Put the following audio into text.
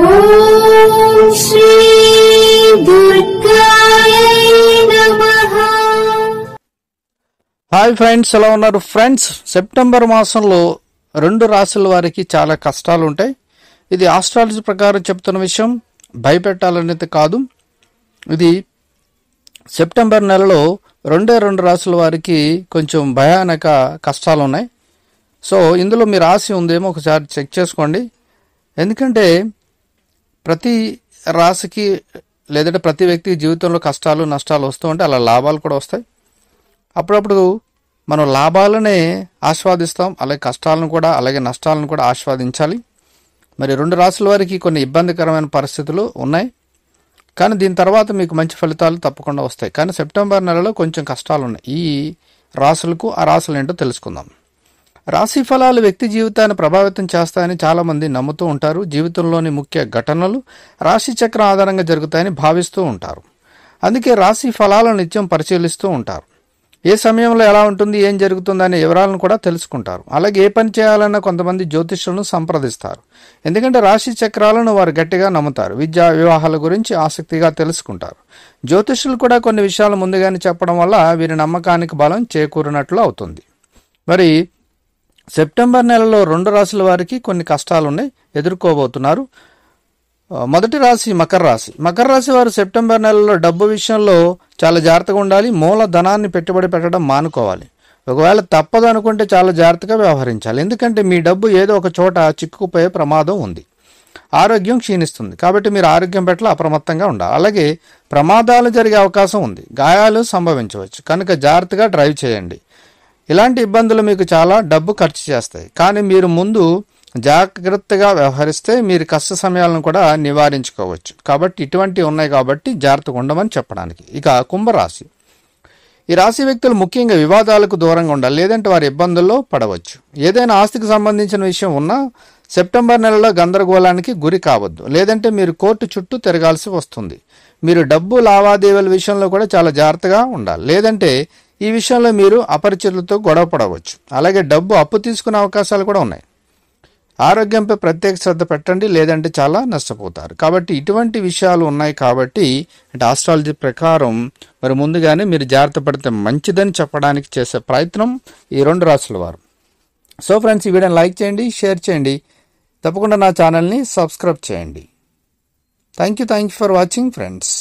ఓం శ్రీ దుర్గాయ నమః. Hi friends, ఎలా ఉన్నారు ఫ్రెండ్స్? సెప్టెంబర్ మాసంలో 2 రాశుల వారికి చాలా కష్టాలు ఉంటాయి. ఇది ఆస్ట్రాలజీ ప్రకారం చెప్తున్న విషయం, భయపెట్టాలనేది కాదు. ఇది సెప్టెంబర్ నెలలో 2 రాశుల వారికి కొంచెం భయానక కష్టాలు ఉన్నాయి. సో ఇందులో మీ రాశి ఉందేమో ఒకసారి చెక్ చేసుకోండి. ఎందుకంటే ప్రతి రాశికి లేదంటే ప్రతి వ్యక్తికి జీవితంలో కష్టాలు నష్టాలు వస్తూ ఉంటే అలా లాభాలు కూడా వస్తాయి. అప్పుడప్పుడు మనం లాభాలనే ఆస్వాదిస్తాం, అలాగే కష్టాలను కూడా అలాగే నష్టాలను కూడా ఆస్వాదించాలి. మరి 2 రాశుల వారికి కొన్ని ఇబ్బందికరమైన పరిస్థితులు ఉన్నాయి, కానీ దీని తర్వాత మీకు మంచి ఫలితాలు తప్పకుండా వస్తాయి. కానీ సెప్టెంబర్ నెలలో కొంచెం కష్టాలు ఉన్నాయి. ఈ రాశులకు ఆ రాశులు ఏంటో తెలుసుకుందాం. రాశి ఫలాలు వ్యక్తి జీవితాన్ని ప్రభావితం చేస్తాయని చాలామంది నమ్ముతూ ఉంటారు. జీవితంలోని ముఖ్య ఘటనలు రాశి చక్రం ఆధారంగా జరుగుతాయని భావిస్తూ ఉంటారు. అందుకే రాశి ఫలాలను నిత్యం పరిశీలిస్తూ ఉంటారు. ఏ సమయంలో ఎలా ఉంటుంది, ఏం జరుగుతుందనే వివరాలను కూడా తెలుసుకుంటారు. అలాగే ఏ పని చేయాలన్నా కొంతమంది జ్యోతిష్యులను సంప్రదిస్తారు. ఎందుకంటే రాశి చక్రాలను వారు గట్టిగా నమ్ముతారు. విద్యా వివాహాల గురించి ఆసక్తిగా తెలుసుకుంటారు. జ్యోతిష్యులు కూడా కొన్ని విషయాలు ముందుగానే చెప్పడం వల్ల వీరి నమ్మకానికి బలం చేకూరినట్లు అవుతుంది. మరి సెప్టెంబర్ నెలలో 2 రాశుల వారికి కొన్ని కష్టాలు ఉన్నాయి, ఎదుర్కోబోతున్నారు. మొదటి రాశి మకర రాశి. మకర రాశి వారు సెప్టెంబర్ నెలలో డబ్బు విషయంలో చాలా జాగ్రత్తగా ఉండాలి. మూల ధనాన్ని పెట్టుబడి పెట్టడం మానుకోవాలి. ఒకవేళ తప్పదు అనుకుంటే చాలా జాగ్రత్తగా వ్యవహరించాలి. ఎందుకంటే మీ డబ్బు ఏదో ఒక చోట చిక్కుకుపోయే ప్రమాదం ఉంది. ఆరోగ్యం క్షీణిస్తుంది, కాబట్టి మీరు ఆరోగ్యం పట్ల అప్రమత్తంగా ఉండాలి. అలాగే ప్రమాదాలు జరిగే అవకాశం ఉంది, గాయాలు సంభవించవచ్చు, కనుక జాగ్రత్తగా డ్రైవ్ చేయండి. ఇలాంటి ఇబ్బందులు మీకు చాలా డబ్బు ఖర్చు చేస్తాయి, కానీ మీరు ముందు జాగ్రత్తగా వ్యవహరిస్తే మీరు కష్ట సమయాలను కూడా నివారించుకోవచ్చు. కాబట్టి ఇటువంటివి ఉన్నాయి కాబట్టి జాగ్రత్తగా ఉండమని చెప్పడానికి. ఇక కుంభరాశి. ఈ రాశి వ్యక్తులు ముఖ్యంగా వివాదాలకు దూరంగా ఉండాలి, లేదంటే వారి ఇబ్బందుల్లో పడవచ్చు. ఏదైనా ఆస్తికి సంబంధించిన విషయం ఉన్నా సెప్టెంబర్ నెలలో గందరగోళానికి గురి కావద్దు, లేదంటే మీరు కోర్టు చుట్టూ తిరగాల్సి వస్తుంది. మీరు డబ్బు లావాదేవీల విషయంలో కూడా చాలా జాగ్రత్తగా ఉండాలి, లేదంటే ఈ విషయంలో మీరు అపరిచితులతో గొడవ పడవచ్చు. అలాగే డబ్బు అప్పు తీసుకునే అవకాశాలు కూడా ఉన్నాయి. ఆరోగ్యంపై ప్రత్యేక శ్రద్ధ పెట్టండి, లేదంటే చాలా నష్టపోతారు. కాబట్టి ఇటువంటి విషయాలు ఉన్నాయి కాబట్టి ఆస్ట్రాలజీ ప్రకారం మరి ముందుగానే మీరు జాగ్రత్త పడితే మంచిదని చెప్పడానికి చేసే ప్రయత్నం ఈ 2 రాశుల వారు. సో ఫ్రెండ్స్, ఈ వీడియోని లైక్ చేయండి, షేర్ చేయండి, తప్పకుండా నా ఛానల్ని సబ్స్క్రైబ్ చేయండి. Thank you for watching friends.